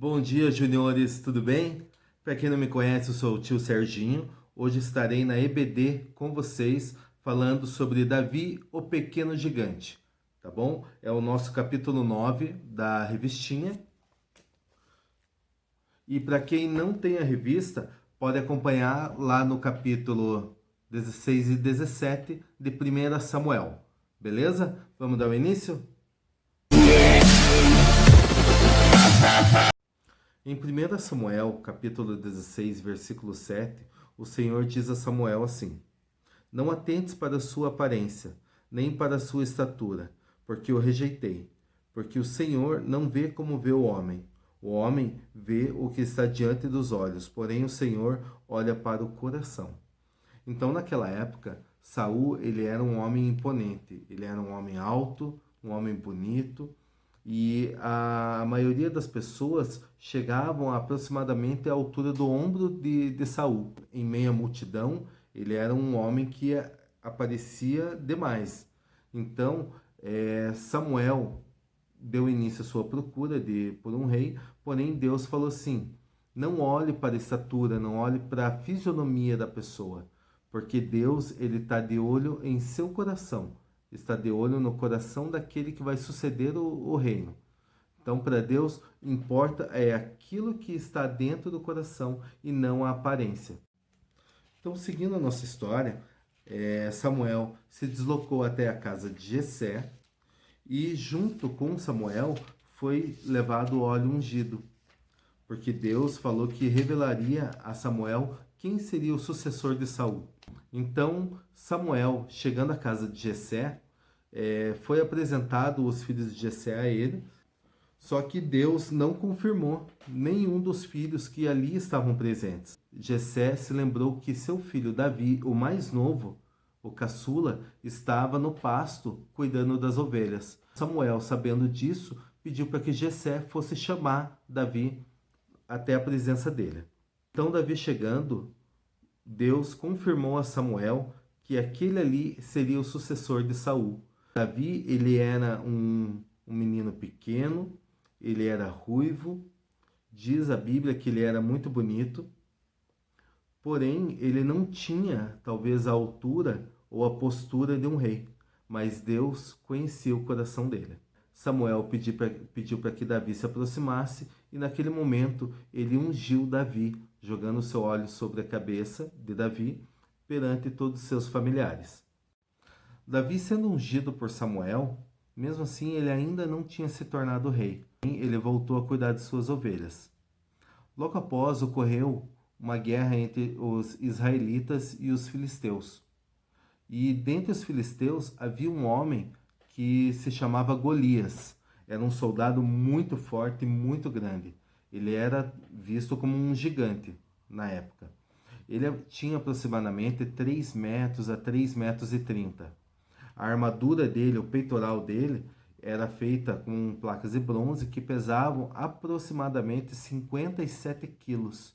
Bom dia, juniores, tudo bem? Para quem não me conhece, eu sou o tio Serginho. Hoje estarei na EBD com vocês falando sobre Davi, o Pequeno Gigante, tá bom? É o nosso capítulo 9 da revistinha. E para quem não tem a revista, pode acompanhar lá no capítulo 16 e 17 de 1 Samuel, beleza? Vamos dar o início? Em 1 Samuel, capítulo 16, versículo 7, o Senhor diz a Samuel assim: Não atentes para a sua aparência, nem para a sua estatura, porque o rejeitei. Porque o Senhor não vê como vê o homem. O homem vê o que está diante dos olhos, porém o Senhor olha para o coração. Então, naquela época, Saul, ele era um homem imponente, ele era um homem alto, um homem bonito, e a maioria das pessoas chegavam aproximadamente à altura do ombro de Saul. Em meio à multidão, ele era um homem que aparecia demais. Então, Samuel deu início à sua procura por um rei, porém Deus falou assim: não olhe para a estatura, não olhe para a fisionomia da pessoa, porque Deus ele está de olho em seu coração, está de olho no coração daquele que vai suceder o reino. Então, para Deus, importa é aquilo que está dentro do coração e não a aparência. Então, seguindo a nossa história, Samuel se deslocou até a casa de Jessé e, junto com Samuel, foi levado o óleo ungido, porque Deus falou que revelaria a Samuel quem seria o sucessor de Saul. Então, Samuel, chegando à casa de Jessé, foi apresentado os filhos de Jessé a ele, só que Deus não confirmou nenhum dos filhos que ali estavam presentes. Jessé se lembrou que seu filho Davi, o mais novo, o caçula, estava no pasto cuidando das ovelhas. Samuel, sabendo disso, pediu para que Jessé fosse chamar Davi até a presença dele. Então, Davi chegando, Deus confirmou a Samuel que aquele ali seria o sucessor de Saul. Davi, ele era um menino pequeno, ele era ruivo, diz a Bíblia que ele era muito bonito, porém ele não tinha talvez a altura ou a postura de um rei, mas Deus conhecia o coração dele. Samuel pediu para que Davi se aproximasse e naquele momento ele ungiu Davi, jogando seu óleo sobre a cabeça de Davi perante todos os seus familiares. Davi sendo ungido por Samuel, mesmo assim ele ainda não tinha se tornado rei. Ele voltou a cuidar de suas ovelhas. Logo após ocorreu uma guerra entre os israelitas e os filisteus. E dentre os filisteus havia um homem que se chamava Golias. Era um soldado muito forte e muito grande. Ele era visto como um gigante na época. Ele tinha aproximadamente 3 metros a 3 metros e 30. A armadura dele, o peitoral dele, era feita com placas de bronze que pesavam aproximadamente 57 quilos.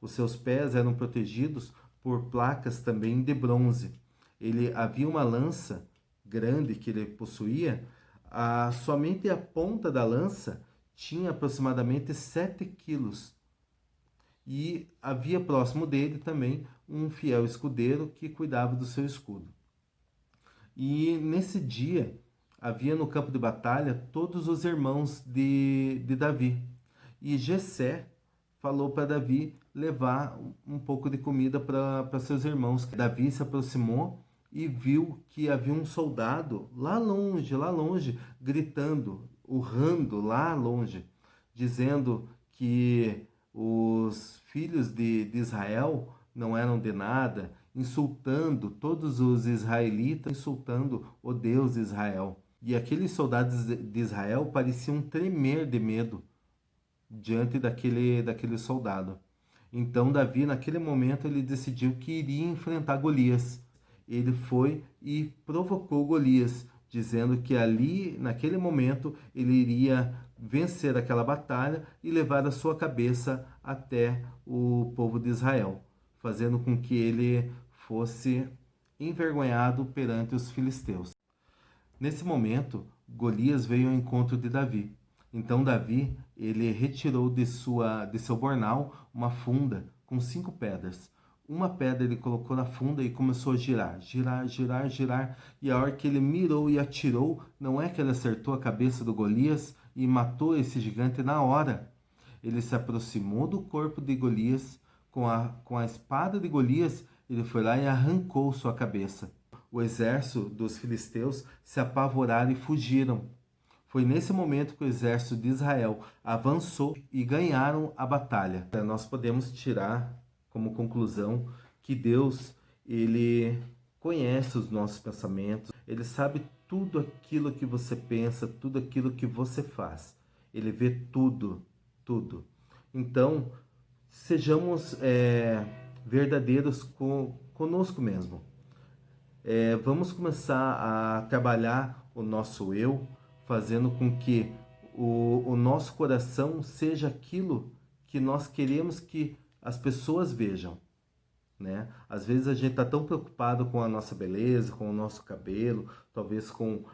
Os seus pés eram protegidos por placas também de bronze. Ele havia uma lança grande que ele possuía, somente a ponta da lança tinha aproximadamente 7 quilos. E havia próximo dele também um fiel escudeiro que cuidava do seu escudo. E nesse dia havia no campo de batalha todos os irmãos de Davi. E Jessé falou para Davi levar um pouco de comida para seus irmãos. Davi se aproximou e viu que havia um soldado lá longe, gritando, urrando lá longe, dizendo que os filhos de Israel não eram de nada, insultando todos os israelitas, insultando o Deus de Israel. E aqueles soldados de Israel pareciam tremer de medo diante daquele soldado. Então Davi, naquele momento, ele decidiu que iria enfrentar Golias. Ele foi e provocou Golias, dizendo que ali, naquele momento, ele iria vencer aquela batalha e levar a sua cabeça até o povo de Israel, fazendo com que ele fosse envergonhado perante os filisteus. Nesse momento, Golias veio ao encontro de Davi. Então Davi, ele retirou de seu bornal uma funda com 5 pedras. Uma pedra ele colocou na funda e começou a girar, girar, girar, girar. E a hora que ele mirou e atirou, não é que ele acertou a cabeça do Golias e matou esse gigante na hora. Ele se aproximou do corpo de Golias, com a espada de Golias, ele foi lá e arrancou sua cabeça. O exército dos filisteus se apavoraram e fugiram. Foi nesse momento que o exército de Israel avançou e ganharam a batalha. Nós podemos tirar como conclusão que Deus, ele conhece os nossos pensamentos, ele sabe tudo aquilo que você pensa, tudo aquilo que você faz. Ele vê tudo, tudo. Então, sejamos verdadeiros conosco mesmo. Vamos começar a trabalhar o nosso eu, fazendo com que o nosso coração seja aquilo que nós queremos que as pessoas vejam, né? Às vezes a gente está tão preocupado com a nossa beleza, com o nosso cabelo, talvez com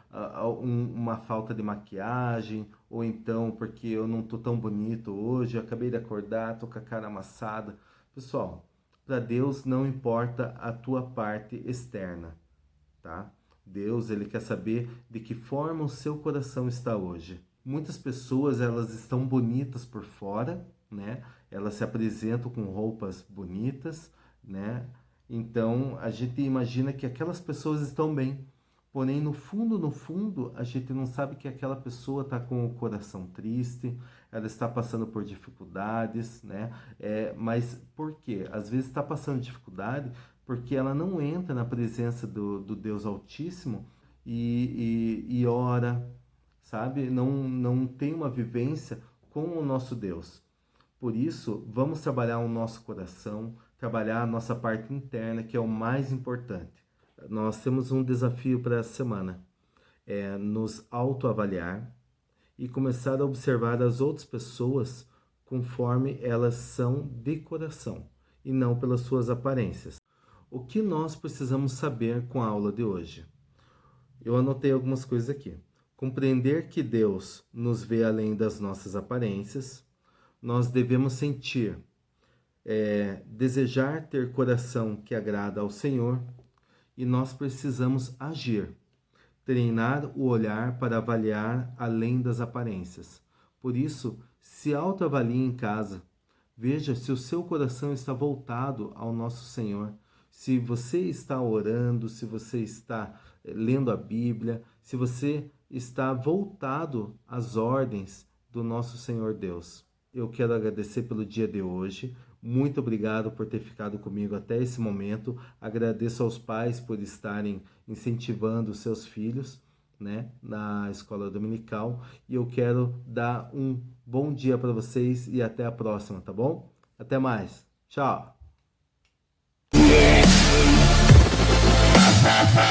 uma falta de maquiagem, ou então porque eu não estou tão bonito hoje, eu acabei de acordar, estou com a cara amassada. Pessoal, para Deus não importa a tua parte externa, tá? Deus, ele quer saber de que forma o seu coração está hoje. Muitas pessoas, elas estão bonitas por fora, né? Elas se apresentam com roupas bonitas, né? Então, a gente imagina que aquelas pessoas estão bem. Porém, no fundo, a gente não sabe que aquela pessoa está com o coração triste, ela está passando por dificuldades, né? Mas por quê? Às vezes está passando dificuldade porque ela não entra na presença do Deus Altíssimo e ora, sabe? Não tem uma vivência com o nosso Deus. Por isso, vamos trabalhar o nosso coração, trabalhar a nossa parte interna, que é o mais importante. Nós temos um desafio para essa semana, nos autoavaliar e começar a observar as outras pessoas conforme elas são de coração e não pelas suas aparências. O que nós precisamos saber com a aula de hoje? Eu anotei algumas coisas aqui. Compreender que Deus nos vê além das nossas aparências. Nós devemos sentir, desejar ter coração que agrada ao Senhor, e nós precisamos agir, treinar o olhar para avaliar além das aparências. Por isso, se autoavalie em casa, veja se o seu coração está voltado ao nosso Senhor, se você está orando, se você está lendo a Bíblia, se você está voltado às ordens do nosso Senhor Deus. Eu quero agradecer pelo dia de hoje. Muito obrigado por ter ficado comigo até esse momento. Agradeço aos pais por estarem incentivando os seus filhos, né, na escola dominical. E eu quero dar um bom dia para vocês e até a próxima, tá bom? Até mais. Tchau.